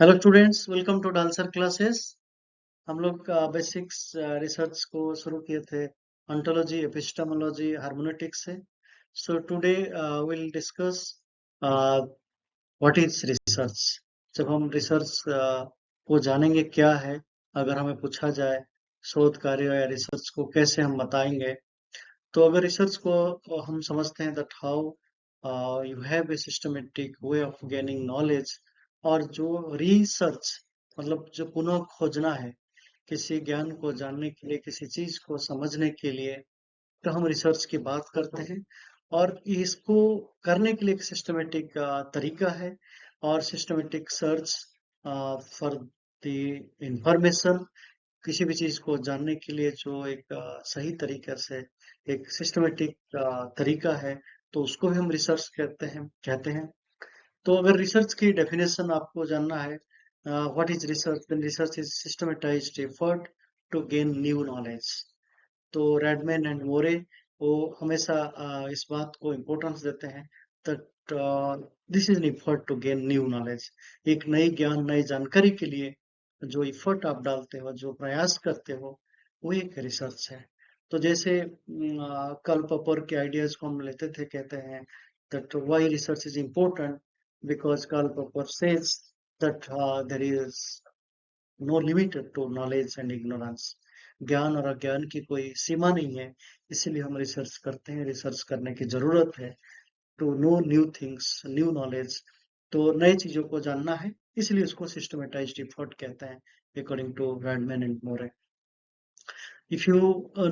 Hello students, welcome to dancer classes. हम लोग basics research को शुरू किए थे ऑन्टोलॉजी, एपिस्टेमोलॉजी, हार्मोनेटिक्स से। So today will discuss what is research. जब हम रिसर्च को जानेंगे क्या है, अगर हमें पूछा जाए शोध कार्य या रिसर्च को कैसे हम बताएंगे, तो अगर रिसर्च को हम समझते हैं that how you have a systematic way of gaining knowledge. और जो रिसर्च मतलब जो पुनः खोजना है किसी ज्ञान को जानने के लिए, किसी चीज को समझने के लिए, तो हम रिसर्च की बात करते हैं। और इसको करने के लिए एक सिस्टमेटिक तरीका है, और systematic search for the information. किसी भी चीज को जानने के लिए जो एक सही तरीके से एक सिस्टमेटिक तरीका है, तो उसको भी हम रिसर्च कहते हैं। तो अगर रिसर्च की डेफिनेशन आपको जानना है, what is research, then research is systematized effort to gain new knowledge. तो रेडमैन एंड मोरे वो हमेशा इस बात को इम्पोर्टेंस देते हैं that this is an effort to gain new knowledge. एक नई ज्ञान, नई जानकारी के लिए जो एफर्ट आप डालते हो, जो प्रयास करते हो, वो एक रिसर्च है। तो जैसे कार्ल पॉपर के आइडियाज को हम लेते थे, कहते हैं that why research is important, because Karl Popper says that there is no limit to knowledge and ignorance. ज्ञान और अज्ञान की कोई सीमा नहीं है, इसीलिए हम रिसर्च करते हैं। रिसर्च करने की जरूरत है to know new things, new knowledge. तो नई चीजों को जानना है, इसलिए उसको सिस्टमेटाइज्ड एफर्ट कहते हैं, according to Redman and Mory. If you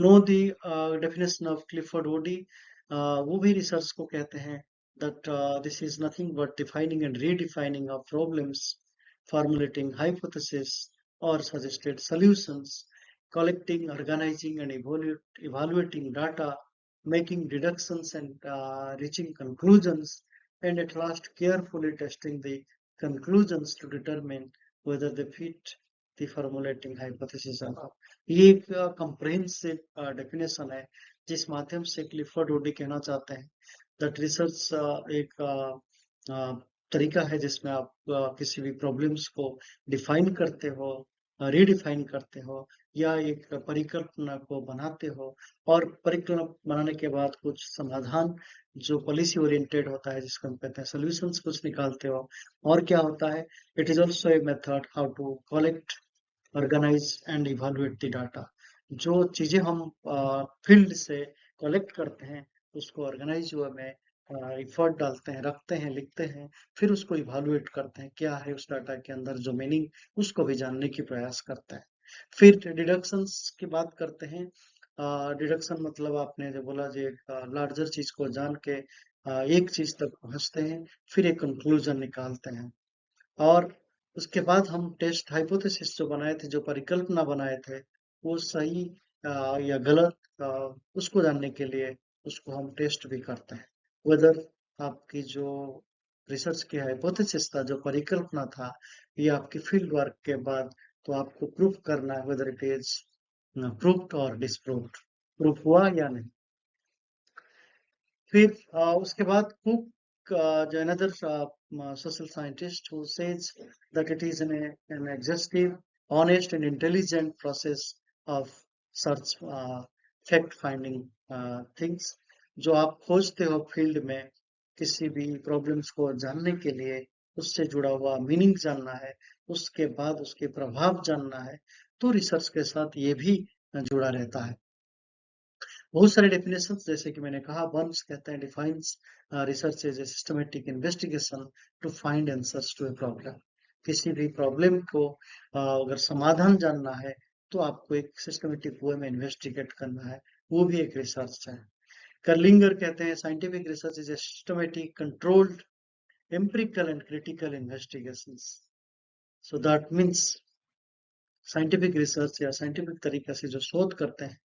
know the definition of Clifford Woody, वो भी रिसर्च को कहते हैं that this is nothing but defining and redefining of problems, formulating hypotheses or suggested solutions, collecting, organizing, and evaluating data, making deductions and reaching conclusions, and at last carefully testing the conclusions to determine whether they fit the formulating hypothesis or not. ये एक comprehensive definition है, जिस माध्यम से Clifford OD कहना चाहते हैं that research एक तरीका है जिसमें आप किसी भी प्रॉब्लम्स को डिफाइन करते हो, रीडिफाइन करते हो, या एक परिकल्पना को बनाते हो, और परिकल्पना बनाने के बाद कुछ समाधान जो पॉलिसी ओरिएंटेड होता है, जिसको हम कहते हैं सॉल्यूशंस, कुछ निकालते हो। और क्या होता है, it is also a method how to collect, organize and evaluate the data. जो चीजें हम फील्ड से कलेक्ट करते हैं, उसको ऑर्गेनाइज हुआ में एफर्ट डालते हैं, रखते हैं, लिखते हैं, फिर उसको इवेलुएट करते हैं क्या है उस डाटा के अंदर जो मीनिंग, उसको भी जानने की प्रयास करते हैं। फिर डिडक्शंस की बात करते हैं। डिडक्शन मतलब आपने जो बोला, जो एक लार्जर चीज को जान के एक चीज तक पहुंचते हैं, फिर एक कंक्लूजन निकालते हैं। और उसके बाद हम टेस्ट हाइपोथेसिस जो बनाए थे, जो परिकल्पना बनाए थे, वो सही या गलत, उसको जानने के लिए उसको हम टेस्ट भी करते हैं, वेदर आपकी जो रिसर्च की हाइपोथेसिस था, जो परिकल्पना था, ये आपकी फील्ड वर्क के बाद तो आपको प्रूफ करना है वेदर इट इज प्रूव्ड और डिसप्रूव्ड, प्रूफ हुआ या नहीं। फिर उसके बाद कुक, जो another social scientist who says that it is an exhaustive, honest and intelligent process of search, fact finding things। जो आप खोजते हो फील्ड में किसी भी प्रॉब्लम्स को जानने के लिए, उससे जुड़ा हुआ मीनिंग जानना है, उसके बाद उसके प्रभाव जानना है, तो रिसर्च के साथ ये भी जुड़ा रहता है। बहुत सारे डेफिनेशन, जैसे कि मैंने कहा, बर्न्स कहते हैं defines research as a systematic investigation to find answers to a problem. किसी भी प्रॉब्लम को अगर समाधान जानना है, तो आपको एक सिस्टमेटिक वे में इन्वेस्टिगेट करना है, वो भी एक रिसर्च है। कर्लिंगर कहते हैं scientific research is a systematic, controlled, empirical and critical investigations. So that means scientific research या साइंटिफिक तरीके से जो शोध करते हैं,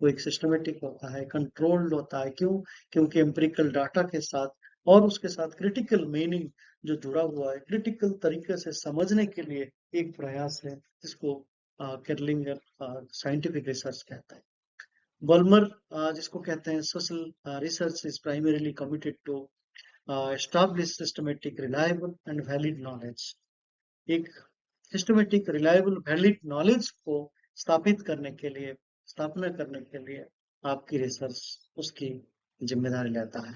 वो एक सिस्टमेटिक होता है, कंट्रोल्ड होता है। क्यों? क्योंकि एम्पिरिकल डाटा के साथ और उसके साथ क्रिटिकल मीनिंग जो जुड़ा हुआ है, क्रिटिकल तरीके से समझने के लिए एक प्रयास है, जिसको केरलिंगर साइंटिफिक रिसर्च कहता है। बल्मर जिसको कहते हैं social research is primarily committed to establish systematic, reliable and valid knowledge. एक सिस्टमेटिक, रिलायबल, वैलिड नॉलेज को स्थापना करने के लिए आपकी रिसर्च उसकी जिम्मेदारी लेता है.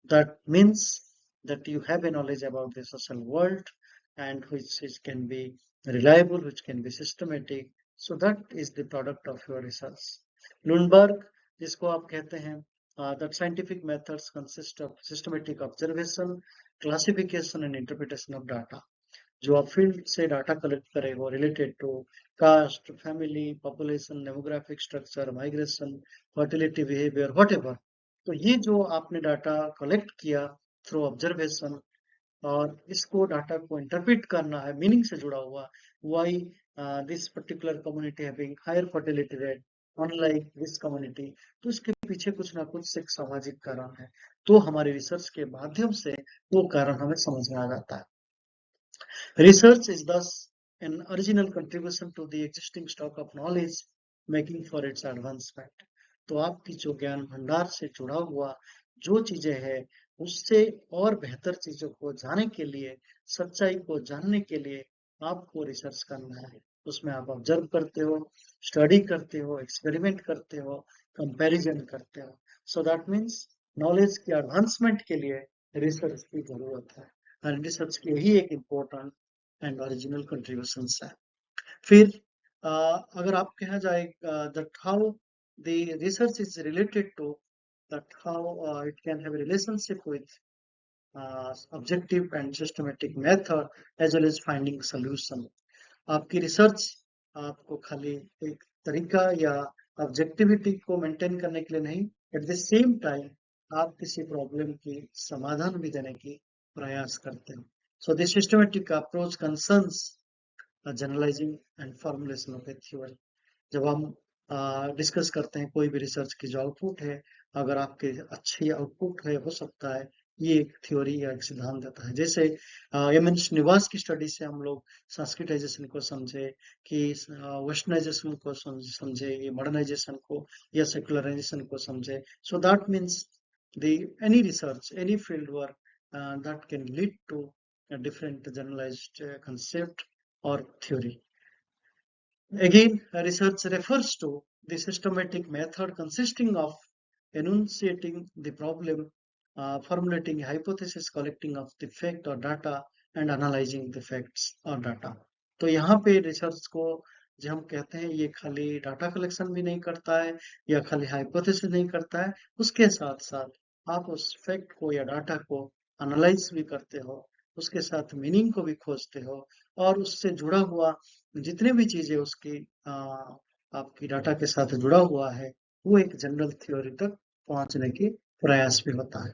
That means that you have a knowledge about the social world and which can be reliable, which can be systematic. So that is the product of your research. Lundberg, जिसको आप कहते हैं, that scientific methods consist of systematic observation, classification and interpretation of data. जो आप field से data collect करें वो related to caste, family, population, demographic structure, migration, fertility, behaviour, whatever. तो ये जो आपने डाटा कलेक्ट किया थ्रू ऑब्जर्वेशन, और इसको डाटा को इंटरप्रेट करना है मीनिंग से जुड़ा हुआ, why this particular community having higher fertility rate unlike this community. तो इसके पीछे कुछ ना कुछ एक सामाजिक कारण है. तो हमारी रिसर्च के माध्यम से वो कारण हमें समझ में आ जाता है. Research is thus an original contribution to the existing stock of knowledge, making for its advancement. तो आपकी जो ज्ञान भंडार से जुड़ा हुआ जो चीजें हैं, उससे और बेहतर चीजों को जानने के लिए, सच्चाई को जानने के लिए आपको रिसर्च करना है. उसमें आप ऑब्जर्व करते हो, स्टडी करते हो, एक्सपेरिमेंट करते हो, कंपैरिजन करते हो. सो दैट मीन्स नॉलेज के एडवांसमेंट के लिए रिसर्च की जरूरत है. और रिसर्च की यही एक इम्पोर्टेंट एंड ओरिजिनल कंट्रीब्यूशंस है. फिर अगर आप कहा जाए that how the research is related to that how it can have a relationship with objective and systematic method as well as finding solution. आपकी रिसर्च आपको खाली एक तरीका या ऑब्जेक्टिविटी को मेंटेन करने के लिए नहीं, एट द सेम टाइम आप किसी प्रॉब्लम की समाधान भी देने की प्रयास करते हैं. So this systematic approach concerns generalizing and formulation of a theory. जब हम डिस्कस करते हैं कोई भी रिसर्च की जो आउटपुट है, अगर आपके अच्छी आउटपुट है, हो सकता है ये एक थ्योरी या एक सिद्धांत देता है. जैसे एम.एन. श्रीनिवास की स्टडी से हम लोग संस्कृताइजेशन को समझे, कि वेस्टर्नाइजेशन को समझे, ये मॉडर्नाइजेशन को या सेकुलराइजेशन को समझे. सो that means the any research, any field work that can lead to a different generalized concept or theory. Again, research refers to the systematic method consisting of enunciating the problem, formulating a hypothesis, collecting of the fact or data, and analyzing the facts or data. तो यहाँ पे research को जो हम कहते हैं, ये खाली डाटा कलेक्शन भी नहीं करता है या खाली हाइपोथेसिस नहीं करता है, उसके साथ साथ आप उस फैक्ट को या डाटा को एनालाइज भी करते हो, उसके साथ मीनिंग को भी खोजते हो, और उससे जुड़ा हुआ जितने भी चीजें उसकी आपकी डाटा के साथ जुड़ा हुआ है, वो एक जनरल थ्योरी तक पहुंचने की प्रयास भी होता है.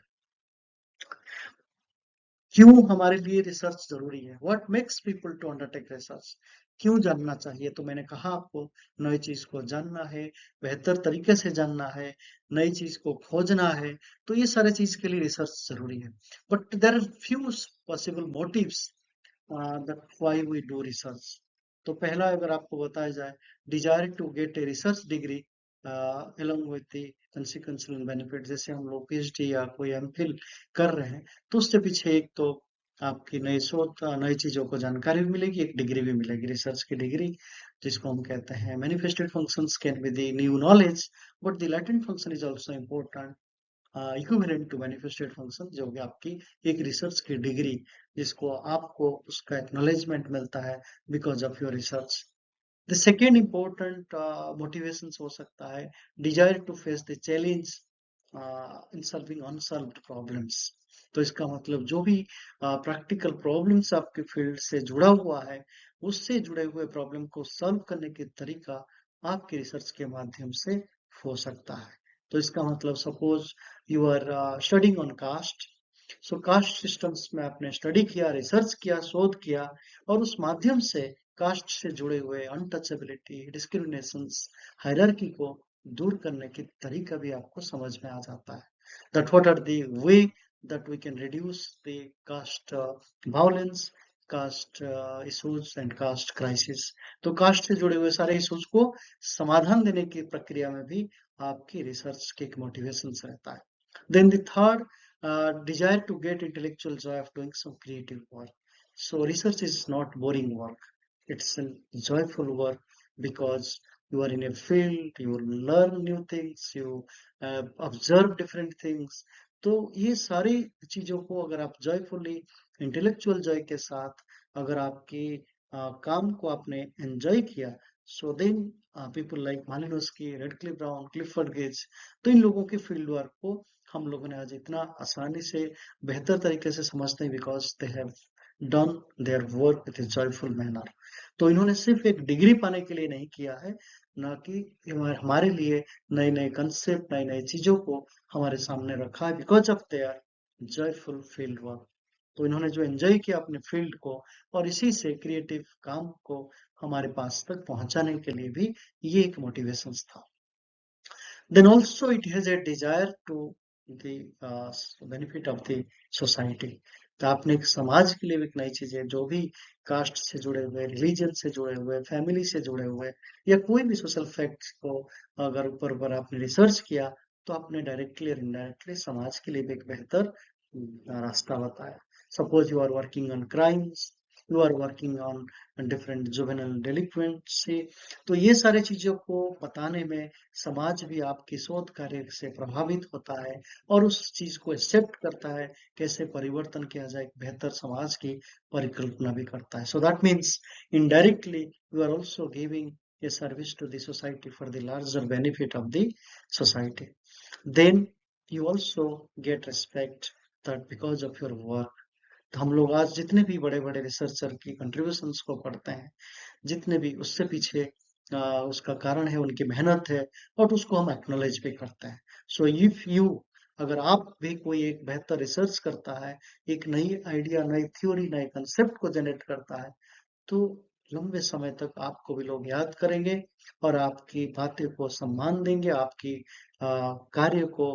क्यों हमारे लिए रिसर्च जरूरी है? What makes people to undertake research? क्यों जानना चाहिए? तो मैंने कहा आपको, नई चीज को जानना है, बेहतर तरीके से जानना है, नई चीज को खोजना है, तो ये सारे चीज के लिए रिसर्च जरूरी है. But there are few possible motives that why we do research. तो पहला अगर आपको बताया जाए, desire to get a research degree along with the consequential benefit. जैसे हम लोग PhD या कोई MPhil कर रहे हैं, तो उससे पीछे एक तो आपकी नई शोध, नई चीजों को जानकारी भी मिलेगी, एक डिग्री भी मिलेगी, रिसर्च की डिग्री, जिसको हम कहते हैं manifested functions can be the new knowledge, but the latent function is also important, equivalent to manifested function, जो कि आपकी एक रिसर्च की डिग्री, जिसको आपको उसका एक्नॉलेजमेंट मिलता है because of your research. The second important motivations हो सकता है desire to face the challenge in solving unsolved problems. तो इसका मतलब जो भी प्रैक्टिकल प्रॉब्लम्स आपके फील्ड से जुड़ा हुआ है, उससे जुड़े हुए प्रॉब्लम को सॉल्व करने के तरीका आपके रिसर्च के माध्यम से हो सकता है. तो इसका मतलब suppose you are studying on caste, so caste systems में आपने स्टडी किया, रिसर्च किया, शोध किया, और उस माध्यम से कास्ट से जुड़े हुए अनटचेबिलिटी, डिस्क्रिमिनेशंस, हायरार्की को दूर करने के तरीका भी आपको समझ में आ जाता है. That what are the way that we can reduce the caste violence, caste issues and caste crisis. तो कास्ट से जुड़े हुए सारे इश्यूज को समाधान देने की प्रक्रिया में भी आपकी रिसर्च के एक मोटिवेशन रहता है. Then the third, desire to get intellectual joy of doing some creative work. So research is not boring work. It's a joyful work because you are in a field, you learn new things, you observe different things. तो ये सारी चीजों को अगर आप joyfully intellectual Joy के साथ अगर आपकी काम को आपने एंजॉय किया, so then people like Malinowski, Radcliffe Brown, Clifford गेज, तो इन लोगों के फील्ड वर्क को हम लोगों ने आज इतना आसानी से बेहतर तरीके से समझते हैं because they have done their work with A joyful manner. तो इन्होंने सिर्फ एक डिग्री पाने के लिए नहीं किया है, ना कि हमारे लिए नए नए कंसेप्ट, नई नई चीजों को हमारे सामने रखा है because of their joyful field work. तो इन्होंने जो एंजॉय किया अपने फील्ड को और इसी से क्रिएटिव काम को हमारे पास तक पहुंचाने के लिए भी ये एक मोटिवेशन था। Then also it has a desire to the benefit of the society। तो आपने एक समाज के लिए भी एक नई चीजें, जो भी कास्ट से जुड़े हुए, रिलीजन से जुड़े हुए, फैमिली से जुड़े हुए या कोई भी सोशल फैक्ट्स को अगर ऊपर आपने रिसर्च किया तो आपने डायरेक्टली और इनडायरेक्टली समाज के लिए भी एक बेहतर रास्ता बताया। Suppose you are working on crimes, you are working on different juvenile delinquency, तो ये सारी चीजों को बताने में समाज भी आपके शोध कार्य से प्रभावित होता है और उस चीज को एक्सेप्ट करता है, कैसे परिवर्तन किया जाए, एक बेहतर समाज की परिकल्पना भी करता है। So that means indirectly you are also giving a service to the society for the larger benefit of the society. Then you also get respect that because of your work। तो हम लोग आज जितने भी बड़े बड़े रिसर्चर की contributions को पढ़ते हैं, जितने भी उससे पीछे उसका कारण है उनकी मेहनत है और उसको हम एक्नॉलेज भी करते हैं। सो इफ यू, अगर आप भी कोई एक बेहतर रिसर्च करता है, एक नई आइडिया, नई थ्योरी, नए कंसेप्ट को जनरेट करता है, तो लंबे समय तक आपको भी लोग याद करेंगे और आपकी बातें को सम्मान देंगे, आपकी कार्य को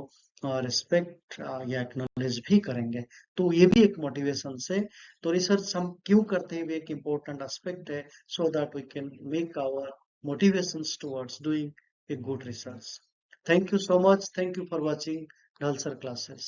रिस्पेक्ट या एक्नॉलेज भी करेंगे। तो ये भी एक मोटिवेशन से, तो रिसर्च हम क्यों करते हैं भी एक इम्पोर्टेंट एस्पेक्ट है, so that we can make our motivations towards doing a good research. Thank you so much. Thank you for watching Nalsar classes.